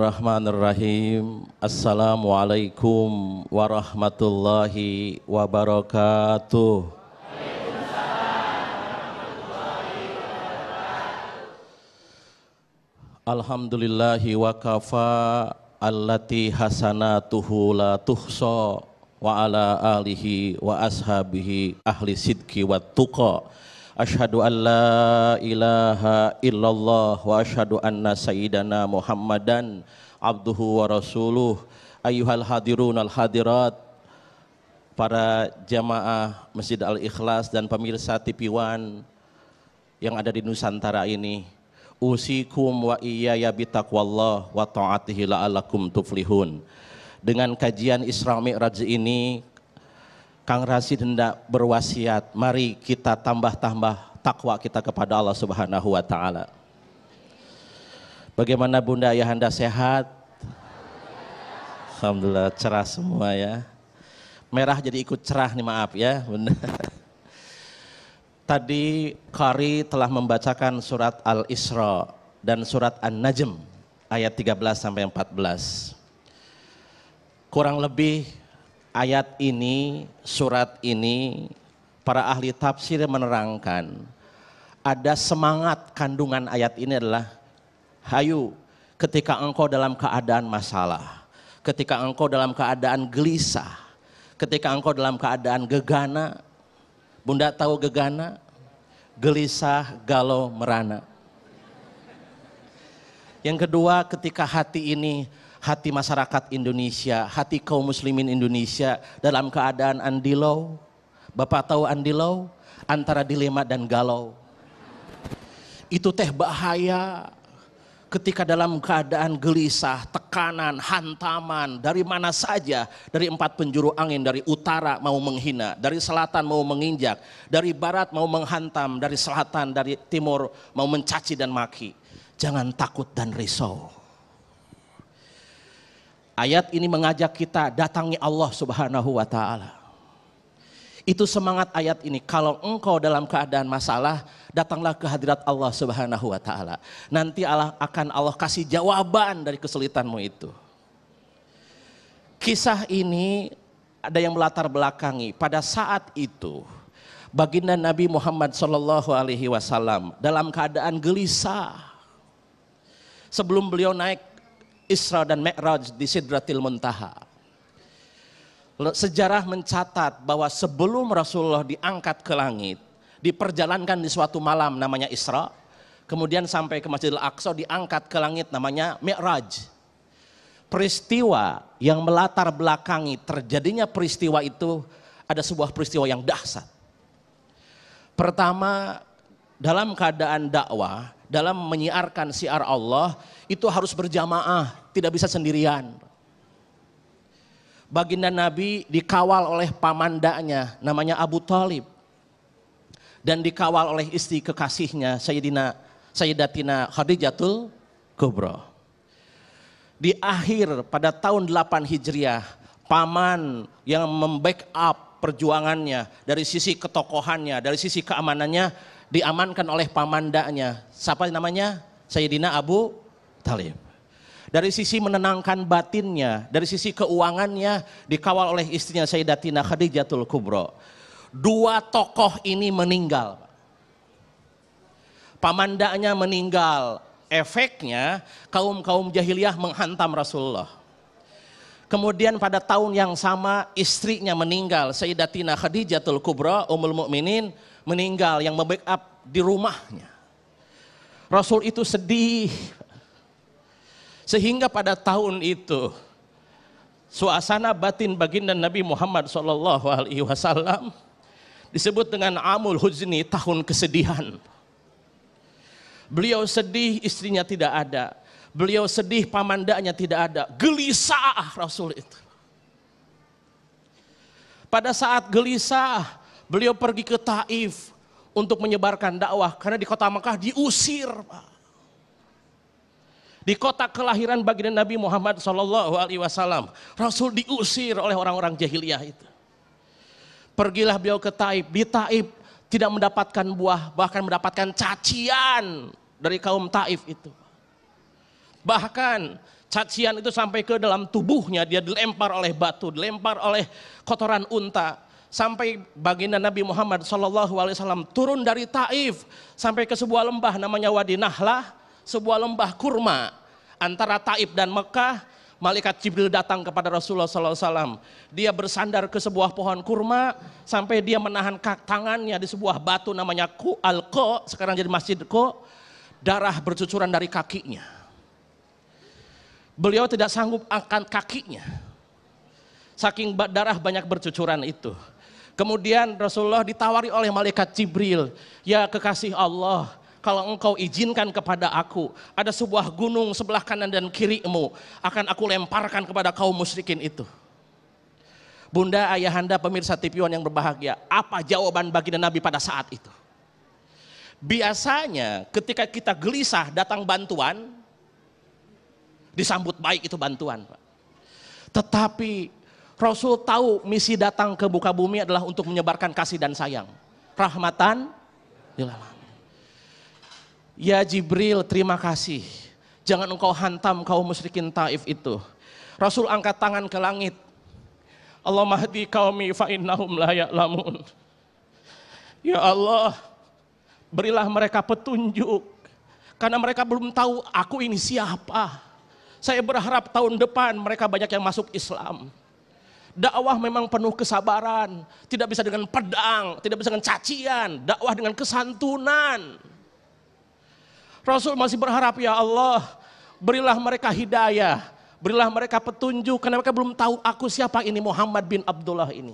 Bismillahirrahmanirrahim. Assalamualaikum warahmatullahi wabarakatuh. Alhamdulillahi wa kafa allati hasanatuhu la tuhsa wa ala alihi wa ashabihi ahli sidki wa tuqa. Asyhadu an la ilaha illallah wa asyhadu anna sayyidana Muhammadan abduhu wa rasuluh. Ayyuhal hadirun al hadirat, para jamaah Masjid Al-Ikhlas dan pemirsa TV One yang ada di Nusantara ini, usikum wa iyaya bitaqwallah wa ta'atihi la'alakum tuflihun. Dengan kajian Isra Mi'raj ini, Kang Rasid hendak berwasiat, mari kita tambah-tambah takwa kita kepada Allah Subhanahu wa taala. Bagaimana Bunda Ayahanda sehat? Alhamdulillah cerah semua ya. Merah jadi ikut cerah nih, maaf ya Bunda. Tadi Qari telah membacakan surat Al-Isra dan surat An-Najm ayat 13 sampai 14. Kurang lebih ayat ini, surat ini, para ahli tafsir menerangkan ada semangat kandungan ayat ini adalah hayu ketika engkau dalam keadaan masalah, ketika engkau dalam keadaan gelisah, ketika engkau dalam keadaan gegana. Bunda tahu gegana? Gelisah, galau, merana. Yang kedua, ketika hati ini, hati masyarakat Indonesia, hati kaum muslimin Indonesia dalam keadaan andilau. Bapak tahu andilau? Antara dilema dan galau. Itu teh bahaya. Ketika dalam keadaan gelisah, tekanan, hantaman, dari mana saja, dari 4 penjuru angin, dari utara mau menghina, dari selatan mau menginjak, dari barat mau menghantam, dari selatan, dari timur mau mencaci dan maki. Jangan takut dan risau. Ayat ini mengajak kita datangi Allah Subhanahu wa taala. Itu semangat ayat ini. Kalau engkau dalam keadaan masalah, datanglah ke hadirat Allah Subhanahu wa taala. Nanti Allah kasih jawaban dari kesulitanmu itu. Kisah ini ada yang melatar belakangi pada saat itu baginda Nabi Muhammad sallallahu alaihi wasallam dalam keadaan gelisah. Sebelum beliau naik Isra dan Mi'raj di Sidratil Muntaha. Sejarah mencatat bahwa sebelum Rasulullah diangkat ke langit, diperjalankan di suatu malam namanya Isra, kemudian sampai ke Masjidil Aqsa diangkat ke langit namanya Mi'raj. Peristiwa yang melatar belakangi terjadinya peristiwa itu ada sebuah peristiwa yang dahsyat. Pertama, dalam keadaan dakwah, dalam menyiarkan syiar Allah itu harus berjamaah, tidak bisa sendirian. Baginda Nabi dikawal oleh pamandanya namanya Abu Thalib dan dikawal oleh istri kekasihnya Sayyidatina Khadijatul Kubra. Di akhir pada tahun 8 Hijriah, paman yang membackup perjuangannya dari sisi ketokohannya, dari sisi keamanannya diamankan oleh pamandanya. Siapa namanya? Sayyidina Abu Thalib. Dari sisi menenangkan batinnya, dari sisi keuangannya dikawal oleh istrinya Sayyidatina Khadijatul Kubra. 2 tokoh ini meninggal. Pamandanya meninggal. Efeknya kaum jahiliyah menghantam Rasulullah. Kemudian pada tahun yang sama istrinya meninggal, Sayyidatina Khadijatul Kubra, Ummul Mukminin meninggal yang membackup di rumahnya. Rasul itu sedih. Sehingga pada tahun itu suasana batin baginda Nabi Muhammad SAW disebut dengan Amul Huzni, tahun kesedihan. Beliau sedih istrinya tidak ada. Beliau sedih pamandanya tidak ada. Gelisah Rasul itu. Pada saat gelisah beliau pergi ke Taif untuk menyebarkan dakwah karena di kota Mekah diusir, Pak. Di kota kelahiran baginda Nabi Muhammad SAW, Rasul diusir oleh orang-orang jahiliyah itu. Pergilah beliau ke Taif. Di Taif tidak mendapatkan buah, bahkan mendapatkan cacian dari kaum Taif itu. Bahkan Cacian itu sampai ke dalam tubuhnya, dia dilempar oleh batu, dilempar oleh kotoran unta. Sampai baginda Nabi Muhammad SAW turun dari Taif sampai ke sebuah lembah namanya Wadi Nahlah, sebuah lembah kurma antara Taif dan Mekah. Malaikat Jibril datang kepada Rasulullah SAW. Dia bersandar ke sebuah pohon kurma sampai dia menahan tangannya di sebuah batu namanya Al-Qa, sekarang jadi Masjid Qa. Darah bercucuran dari kakinya. Beliau tidak sanggup angkat kakinya, saking darah banyak bercucuran itu. Kemudian Rasulullah ditawari oleh malaikat Jibril, ya kekasih Allah, kalau engkau izinkan kepada aku, ada sebuah gunung sebelah kanan dan kirimu, akan aku lemparkan kepada kaum musyrikin itu. Bunda, ayahanda, pemirsa TV One yang berbahagia, apa jawaban baginda Nabi pada saat itu? Biasanya ketika kita gelisah datang bantuan, disambut baik itu bantuan, Pak. Tetapi Rasul tahu misi datang ke muka bumi adalah untuk menyebarkan kasih dan sayang. Rahmatan lil alamin. Ya Jibril, terima kasih. Jangan engkau hantam kaum musyrikin Taif itu. Rasul angkat tangan ke langit. Allahumma hdi qaumi fa innahum la ya'lamun. Ya Allah, berilah mereka petunjuk karena mereka belum tahu aku ini siapa. Saya berharap tahun depan mereka banyak yang masuk Islam. Dakwah memang penuh kesabaran, tidak bisa dengan pedang, tidak bisa dengan cacian, dakwah dengan kesantunan. Rasul masih berharap, ya Allah, berilah mereka hidayah, berilah mereka petunjuk, karena mereka belum tahu aku siapa ini Muhammad bin Abdullah ini.